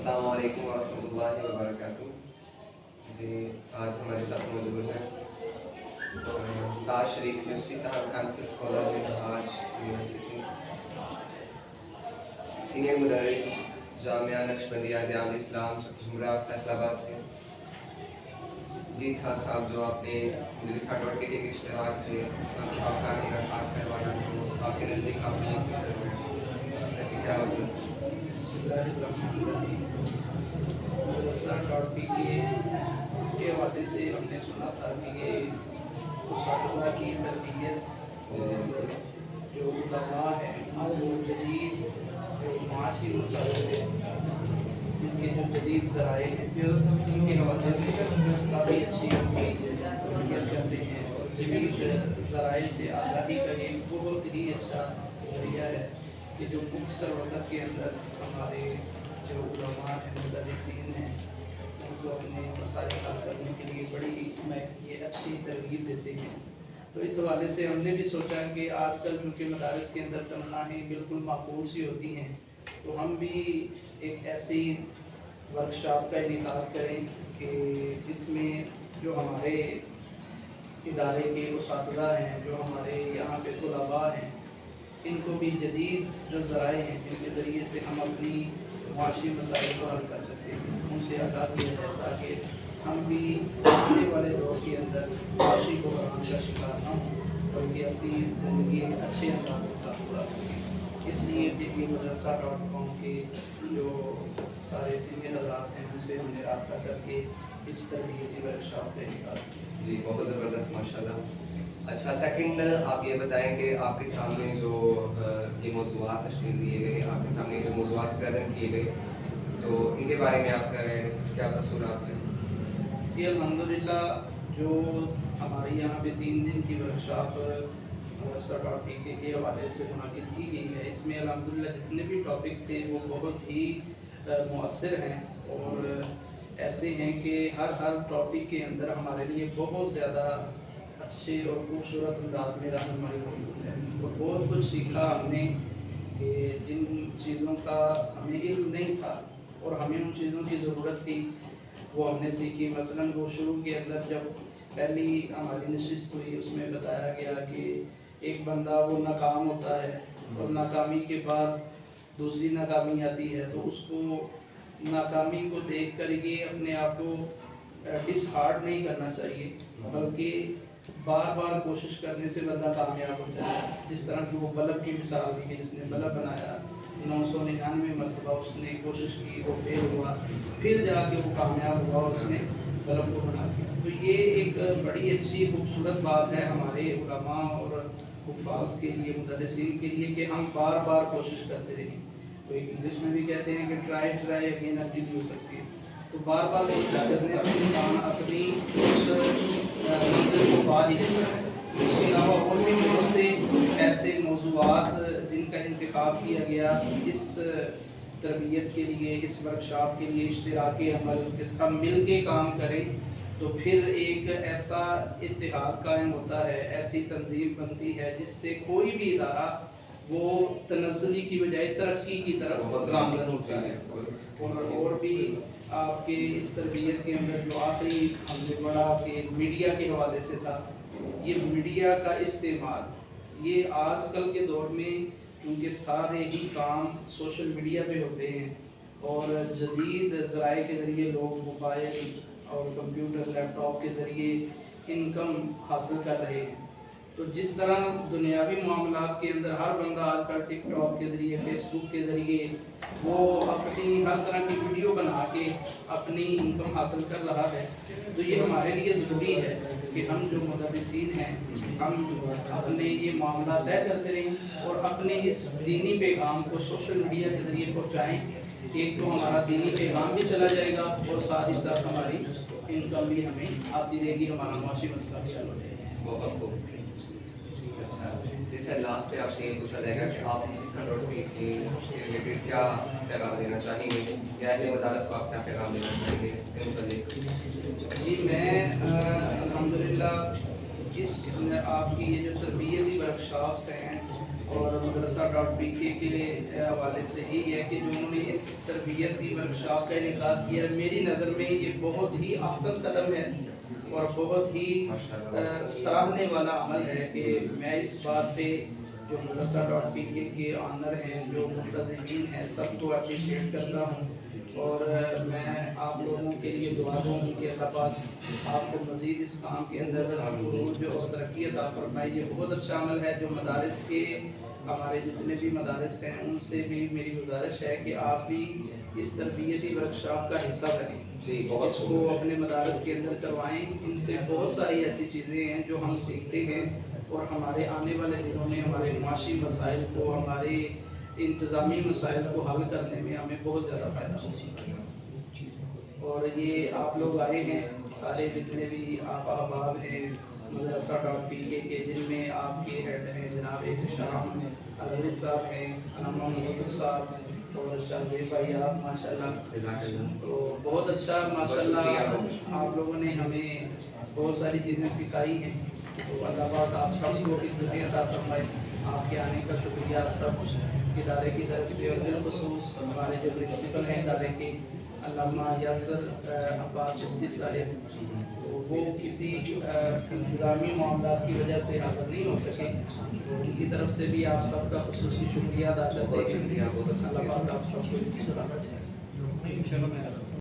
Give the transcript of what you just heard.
अस्सलाम वालेकुम वरहमतुल्लाहि वबरकातुह। जी, आज हमारे साथ मौजूद हैं साद Sharif Yousufi Sahab, MPhil scholar Minhaj university, senior मुदर्रिस जामिया नक्शबंदिया ज़ियाउल इस्लाम झुमरा फैसलाबाद से। जी साहब, जो आपने मुदरिसा.pt के इश्तराक से शॉप का इनका करवाया तो आपके नज़दीक आपने ऐसी क्या वजह? मुदरिसा.pt इसके हवाले से हमने सुना था कि ये उस्ताद की तरबियत और जो उलमा हैं वो जदीद जो माशी मसाइल हैं, इनके जो जदीद ज़राए हैं उनके हवाले से काफ़ी अच्छी तरबियत करते हैं। और जदीद ज़राए से आज़ादी का एक बहुत ही अच्छा ज़रिया है कि जो मुख्तसर वक़्त के अंदर हमारे जो उलमा हैं, मुदर्रिसीन हैं, उनको अपने मसाइल हल करने के लिए बड़ी ये अच्छी तरगीब देते हैं। तो इस हवाले से हमने भी सोचा कि आजकल चूँकि मदारस के अंदर तनख्वाहें बिल्कुल माकूल सी होती हैं, तो हम भी एक ऐसी वर्कशॉप का इनेकाद करें कि जिसमें जो हमारे इदारे के उस्ताद हैं, जो हमारे यहाँ पे तलबा हैं, इनको भी जदीद जो ज़राए हैं जिनके ज़रिए से हम अपनी माशी मसाइल को हल कर सकते हैं उनसे आगाह किया जाए, ताकि हम भी आने वाले दौर के अंदर माशी को बढ़ाने का शिकार न हों बल्कि अपनी ज़िंदगी एक अच्छे अंदाज के साथ गुजार सकें। इसलिए फिर ये मुदरिसा.com के जो सारे सीनियर हज़रात हैं उनसे हमने रब्ता करके इस तरबियती वर्कशॉप का इनेकाद किया। जी, बहुत ज़बरदस्त माशाल्लाह। अच्छा, सेकंड आप ये बताएं कि आपके सामने जो ये मौज़ूआत तशकील दिए गए, आपके सामने जो मौज़ूआत प्रेजेंट किए गए, तो इनके बारे में आपका क्या तसव्वुरात हैं? जी अल्हम्दुलिल्लाह, जो हमारे यहाँ पे 3 दिन की वर्कशॉप मुदरिसा.pt के हवाले से मुनक़िद की गई है, इसमें अल्हम्दुलिल्लाह जितने भी टॉपिक थे वो बहुत ही मुअस्सिर हैं और ऐसे हैं कि हर टॉपिक के अंदर हमारे लिए बहुत ज़्यादा अच्छे और खूबसूरत अंदाज में रहनुमाई मौजूद है। और बहुत कुछ सीखा हमने कि जिन चीज़ों का हमें इल्म नहीं था और हमें उन चीज़ों की ज़रूरत थी वो हमने सीखी। मसलन वो शुरू के अंदर जब पहली हमारी नशिस्त हुई उसमें बताया गया कि एक बंदा वो नाकाम होता है और नाकामी के बाद दूसरी नाकामी आती है, तो उसको नाकामी को देख कर ये अपने आप को डिसहार्ट नहीं करना चाहिए, बल्कि बार बार कोशिश करने से बंदा कामयाब होता है। जिस तरह की वो बल्ब की मिसाल दी कि जिसने बल्ब बनाया 999 मरतबा उसने कोशिश की, वो फेल हुआ, फिर जाके वो कामयाब हुआ और उसने बल्ब को बना दिया। तो ये एक बड़ी अच्छी खूबसूरत बात है हमारे उलमा और हुफ़ाज़ के लिए, मुदर्रिसीन के लिए कि हम बार बार कोशिश करते रहें। तो एक इंग्लिश में भी कहते हैं कि try again until you succeed। तो बार बार कोशिश करने से इंसान अपनी उस मंजिल को पा ही लेता है। उसके अलावा और भी बहुत से ऐसे मौज़ूआत जिनका इंतखाब किया गया इस तरबियत के लिए, इस वर्कशॉप के लिए, इश्तिराकी अमल के सब मिल के काम करें तो फिर एक ऐसा इत्तेहाद कायम होता है, ऐसी तंजीम बनती है जिससे कोई भी इदारा वो तनज़्ज़ुली की बजाय तरक्की की तरफ गामज़न होता है। और भी आपके इस तरबियत के अंदर जो आखिरी हमने पढ़ा कि मीडिया के हवाले से था, ये मीडिया का इस्तेमाल, ये आजकल के दौर में क्योंकि सारे ही काम सोशल मीडिया पे होते हैं और जदीद ज़राए के ज़रिए लोग मोबाइल और कंप्यूटर लैपटॉप के ज़रिए इनकम हासिल कर रहे हैं। तो जिस तरह दुनियावी मामलात के अंदर हर बंदा आजकल टिकटॉक के ज़रिए, फेसबुक के ज़रिए वो अपनी हर तरह की वीडियो बना के अपनी इनकम हासिल कर रहा है, तो ये हमारे लिए ज़रूरी है कि हम जो मुदर्रिसीन हैं हम अपने ये मामला तय करते रहें और अपने इस दीनी पैगाम को सोशल मीडिया के ज़रिए पहुँचाएँ। एक तो हमारा दीनी पैगाम भी चला जाएगा और साथ ही साथ हमारी इनकम भी हमें आती रहेगी, हमारा माशी मसला भी हल हो जाएगा। बहुत खूब। अच्छा, जैसे लास्ट पे आपसे ये पूछा जाएगा कि आप मुदरिसा.pt के रिलेटेड क्या पैगाम देना चाहेंगे या अहले मदारस को आप क्या पैगाम देना चाहेंगे इससे मुताल्लिक़? जी, मैं अल्हम्दुलिल्लाह इस आपकी ये जो तरबियती वर्कशॉप्स हैं اور madrasa.pk کے حوالے سے یہی ہے کہ جو انہوں نے اس تربیتی ورکشاپ کا انعقاد کیا، میری نظر میں یہ بہت ہی احسن قدم ہے اور بہت ہی سراہنے والا عمل ہے کہ میں اس بات پہ جو madrasa.pk کے آنر ہیں، جو منتظمین ہیں، سب کو اپریشیٹ کرتا ہوں اور میں آپ لوگوں کے لیے دعا دوں کہ اللہ پاک آپ کو مزید اس کام کے اندر عروج اور ترقی عطا فرمائے۔ یہ بہت اچھا عمل ہے جو مدارس کے ہمارے جتنے بھی مدارس ہیں ان سے بھی میری گزارش ہے کہ آپ بھی اس تربیتی ورکشاپ کا حصہ بنیں، اس کو اپنے مدارس کے اندر کروائیں۔ ان سے بہت ساری ایسی چیزیں ہیں جو ہم سیکھتے ہیں اور ہمارے آنے والے دنوں میں ہمارے معاشی مسائل کو، ہمارے انتظامی مسائل کو حل کرنے میں ہمیں بہت زیادہ فائدہ ہوگا۔ اور یہ آپ لوگ آئے ہیں سارے جتنے بھی آپ احباب ہیں madrasa.pk کے، جن میں آپ کے ہیڈ ہیں جناب احتشام علوی صاحب ہیں، علامہ محمد صاحب اور شاہزیب بھائی، آپ ماشاءاللہ تو بہت اچھا ماشاءاللہ آپ لوگوں نے ہمیں بہت ساری چیزیں سکھائی ہیں۔ تو اللہ پاک آپ سب کو عزت عطا فرمائے۔ آپ کے آنے کا شکریہ سب ادارے کی طرف سے، اور بالخصوص ہمارے جو پرنسپل ہیں ادارے کے علامہ یاسر عباس چشتی صاحب، تو وہ کسی انتظامی معاملات کی وجہ سے حاضر نہیں ہو سکے، تو ان کی طرف سے بھی آپ سب کا خصوصی شکریہ ادا کرتے ہیں۔ اللہ پاک آپ سب کو سلامت ہے۔